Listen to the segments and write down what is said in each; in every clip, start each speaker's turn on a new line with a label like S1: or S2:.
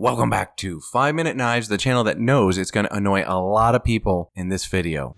S1: Welcome back to 5 Minute Knives, the channel that knows it's going to annoy a lot of people in this video.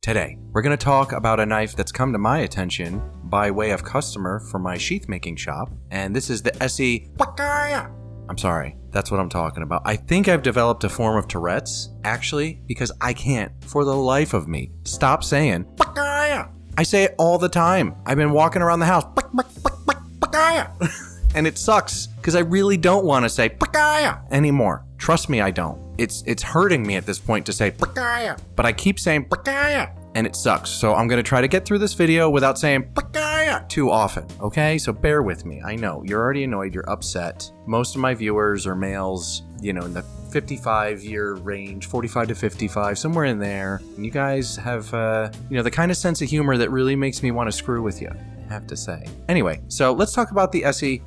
S1: Today, we're going to talk about a knife that's come to my attention by way of customer from my sheath making shop, and this is the Pacaya. I'm sorry, that's what I'm talking about. I think I've developed a form of Tourette's, actually, because I can't, for the life of me, stop saying Pacaya. I say it all the time. I've been walking around the house, Pacaya, and it sucks because I really don't want to say Pacaya anymore. Trust me, I don't. It's hurting me at this point to say Pacaya, but I keep saying Pacaya, and it sucks. So I'm going to try to get through this video without saying Pacaya too often, okay? So bear with me. I know, you're already annoyed, you're upset. Most of my viewers are males, you know, in the 55-year range, 45 to 55, somewhere in there. And you guys have, the kind of sense of humor that really makes me want to screw with you, I have to say. Anyway, so let's talk about the Essie.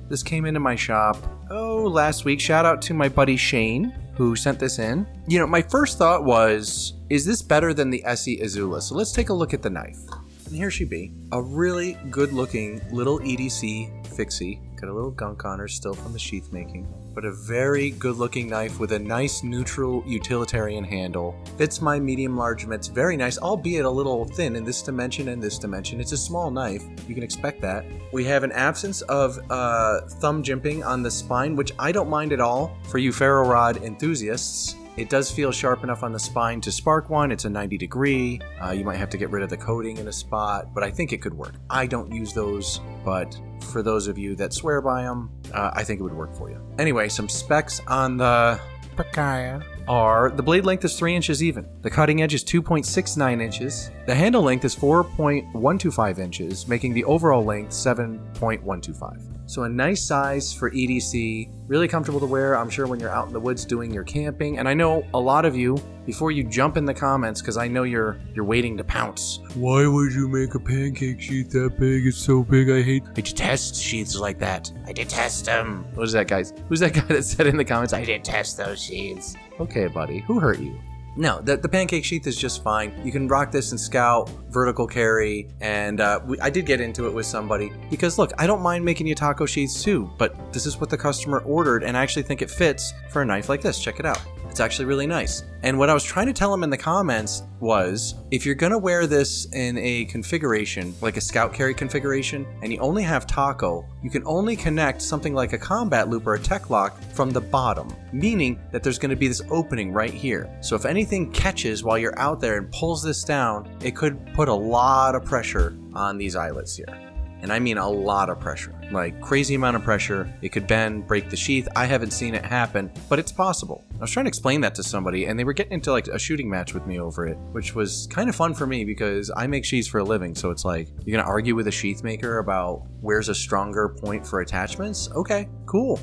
S1: This came into my shop, last week. Shout out to my buddy Shane, who sent this in. You know, my first thought was, is this better than the Essie Izula? So let's take a look at the knife. And here she be. A really good looking little EDC fixie. Got a little gunk on her still from the sheath making, but a very good looking knife with a nice neutral utilitarian handle. Fits my medium large mitts very nice, albeit a little thin in this dimension and this dimension. It's a small knife, you can expect that. We have an absence of thumb jimping on the spine, which I don't mind at all for you ferro rod enthusiasts. It does feel sharp enough on the spine to spark one. It's a 90 degree. You might have to get rid of the coating in a spot, but I think it could work. I don't use those, but for those of you that swear by them, I think it would work for you. Anyway, some specs on the Pacaya are the blade length is 3 inches even. The cutting edge is 2.69 inches. The handle length is 4.125 inches, making the overall length 7.125. So a nice size for EDC, really comfortable to wear, I'm sure, when you're out in the woods doing your camping. And I know a lot of you, before you jump in the comments, because I know you're waiting to pounce. Why would you make a pancake sheath that big? It's so big, I detest sheaths like that. I detest them. What is that, guys? Who's that guy that said in the comments, I detest those sheaths? Okay, buddy, who hurt you? No, the pancake sheath is just fine. You can rock this in scout, vertical carry, and I did get into it with somebody because, look, I don't mind making you taco sheaths too, but this is what the customer ordered, and I actually think it fits for a knife like this. Check it out. It's actually really nice. And what I was trying to tell him in the comments was, if you're gonna wear this in a configuration, like a scout carry configuration, and you only have taco, you can only connect something like a combat loop or a tech lock from the bottom, meaning that there's gonna be this opening right here. So if anything catches while you're out there and pulls this down, it could put a lot of pressure on these eyelets here. And I mean a lot of pressure, like crazy amount of pressure. It could bend, break the sheath. I haven't seen it happen, but it's possible. I was trying to explain that to somebody, and they were getting into like a shooting match with me over it, which was kind of fun for me because I make sheaths for a living. So it's like, you're gonna argue with a sheath maker about where's a stronger point for attachments? Okay, cool,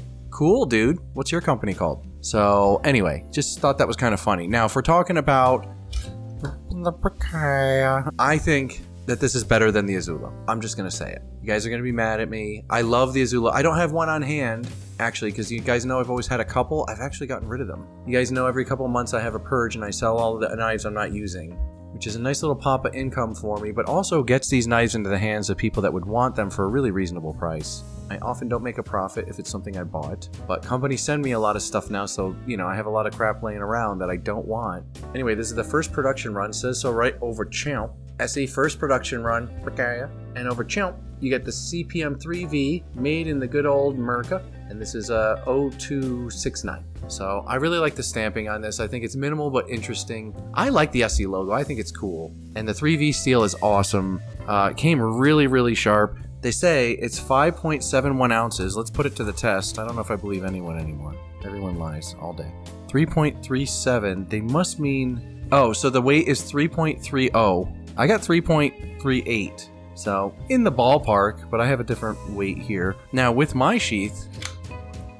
S1: dude. What's your company called? So anyway, just thought that was kind of funny. Now, if we're talking about the Pacaya, I think that this is better than the Izula. I'm just gonna say it. You guys are gonna be mad at me. I love the Izula. I don't have one on hand, actually, because you guys know I've always had a couple. I've actually gotten rid of them. You guys know every couple months I have a purge and I sell all the knives I'm not using, which is a nice little pop of income for me, but also gets these knives into the hands of people that would want them for a really reasonable price. I often don't make a profit if it's something I bought, but companies send me a lot of stuff now, so, you know, I have a lot of crap laying around that I don't want. Anyway, this is the first production run, says so right over chimp. SE first production run, Pacaya, and over chimp, you get the CPM 3V made in the good old Merca, and this is a 0269. So I really like the stamping on this. I think it's minimal but interesting. I like the SE logo. I think it's cool. And the 3V steel is awesome. It came really, really sharp. They say it's 5.71 ounces. Let's put it to the test. I don't know if I believe anyone anymore. Everyone lies all day. 3.37. They must mean... Oh, so the weight is 3.30. I got 3.38. So in the ballpark, but I have a different weight here. Now with my sheath,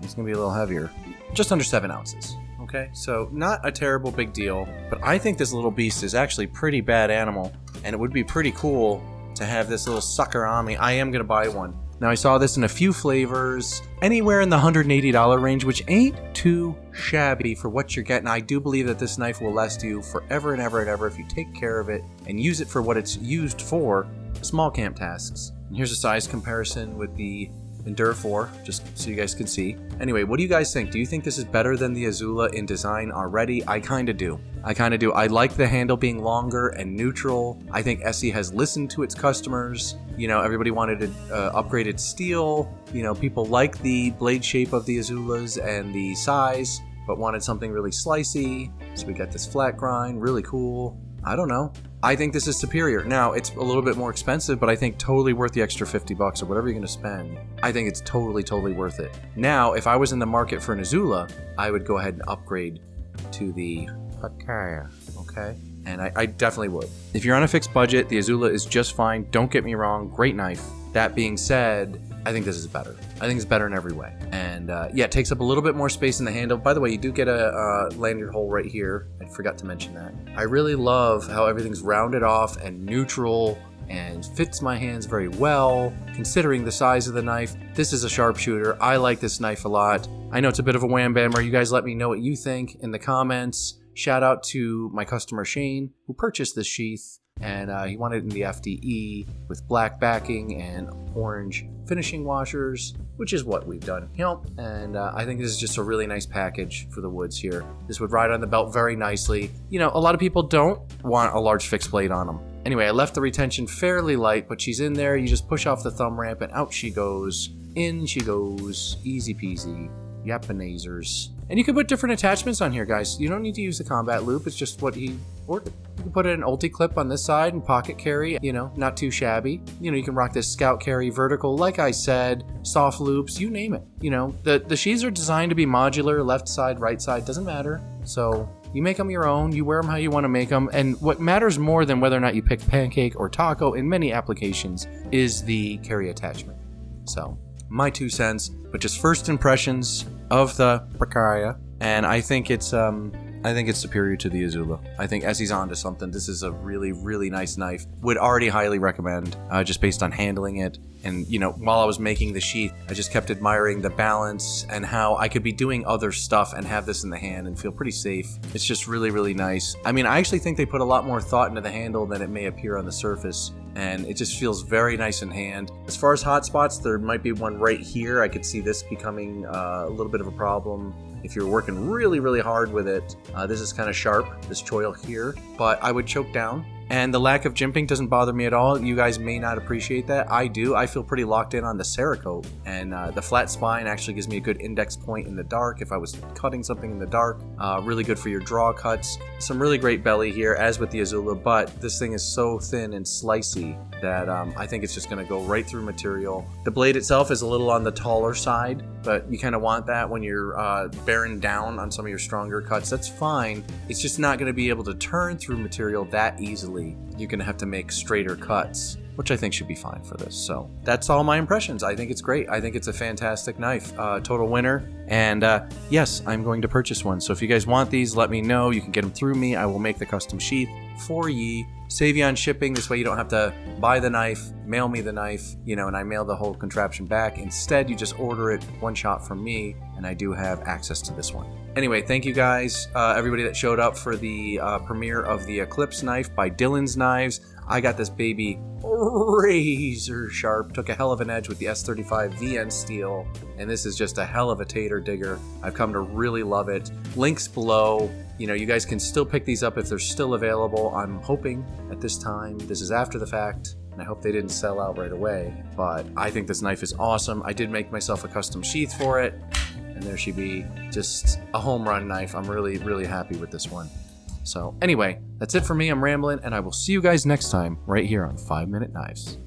S1: it's gonna be a little heavier. Just under 7 ounces. Okay, so not a terrible big deal, but I think this little beast is actually pretty bad animal, and it would be pretty cool to have this little sucker on me. I am gonna buy one. Now, I saw this in a few flavors, anywhere in the $180 range, which ain't too shabby for what you're getting. I do believe that this knife will last you forever and ever and ever if you take care of it and use it for what it's used for, small camp tasks. And here's a size comparison with the Endure 4, just so you guys can see. Anyway, what do you guys think? Do you think this is better than the Izula in design already? I kind of do. I like the handle being longer and neutral. I think Essie has listened to its customers. You know, everybody wanted an upgraded steel. You know, people like the blade shape of the Izulas and the size, but wanted something really slicey. So we got this flat grind, really cool. I don't know. I think this is superior. Now, it's a little bit more expensive, but I think totally worth the extra $50 or whatever you're going to spend. I think it's totally worth it. Now, if I was in the market for an Izula, I would go ahead and upgrade to the Pacaya, okay? And I definitely would. If you're on a fixed budget, the Izula is just fine. Don't get me wrong, great knife. That being said, I think this is better. I think it's better in every way. And yeah, it takes up a little bit more space in the handle. By the way, you do get a lanyard hole right here. I forgot to mention that. I really love how everything's rounded off and neutral and fits my hands very well, considering the size of the knife. This is a sharpshooter. I like this knife a lot. I know it's a bit of a wham bammer. You guys let me know what you think in the comments. Shout out to my customer Shane, who purchased this sheath. And he wanted it in the FDE with black backing and orange finishing washers, which is what we've done. And I think this is just a really nice package for the woods here. This would ride on the belt very nicely. You know, a lot of people don't want a large fixed blade on them. Anyway, I left the retention fairly light, but she's in there. You just push off the thumb ramp and out she goes. In she goes. Easy peasy. Yapanazers. And you can put different attachments on here, guys. You don't need to use the combat loop. It's just what he ordered. You can put an ulti clip on this side and pocket carry, you know, not too shabby. You know, you can rock this scout carry vertical, like I said, soft loops, you name it. You know, the sheaths are designed to be modular, left side, right side, doesn't matter. So you make them your own, you wear them how you want to make them. And what matters more than whether or not you pick pancake or taco in many applications is the carry attachment. So my 2 cents, but just first impressions of the Pacaya, and I think it's superior to the Izula. I think Essie's onto something. This is a really nice knife. Would already highly recommend, just based on handling it. And you know, while I was making the sheath, I just kept admiring the balance and how I could be doing other stuff and have this in the hand and feel pretty safe. It's just really nice. I mean, I actually think they put a lot more thought into the handle than it may appear on the surface. And it just feels very nice in hand. As far as hot spots, there might be one right here. I could see this becoming a little bit of a problem if you're working really hard with it. This is kind of sharp, this choil here, but I would choke down. And the lack of jimping doesn't bother me at all. You guys may not appreciate that. I do. I feel pretty locked in on the Cerakote. And the flat spine actually gives me a good index point in the dark if I was cutting something in the dark. Really good for your draw cuts. Some really great belly here, as with the Izula, but this thing is so thin and slicey that I think it's just going to go right through material. The blade itself is a little on the taller side, but you kind of want that when you're bearing down on some of your stronger cuts. That's fine. It's just not going to be able to turn through material that easily. You're going to have to make straighter cuts, which I think should be fine for this. So that's all my impressions. I think it's great. I think it's a fantastic knife. Total winner. And yes, I'm going to purchase one. So if you guys want these, let me know. You can get them through me. I will make the custom sheath for ye. Save you on shipping. This way you don't have to buy the knife, mail me the knife, you know, and I mail the whole contraption back. Instead, you just order it one shot from me, and I do have access to this one. Anyway, thank you guys, everybody that showed up for the premiere of the Eclipse knife by Dylan's Knives. I got this baby razor sharp, took a hell of an edge with the S35 VN steel, and this is just a hell of a tater digger. I've come to really love it. Links below. You know, you guys can still pick these up if they're still available. I'm hoping at this time, this is after the fact, and I hope they didn't sell out right away, but I think this knife is awesome. I did make myself a custom sheath for it, and there she be, just a home run knife. I'm really happy with this one. So anyway, that's it for me. I'm rambling, and I will see you guys next time right here on 5 Minute Knives.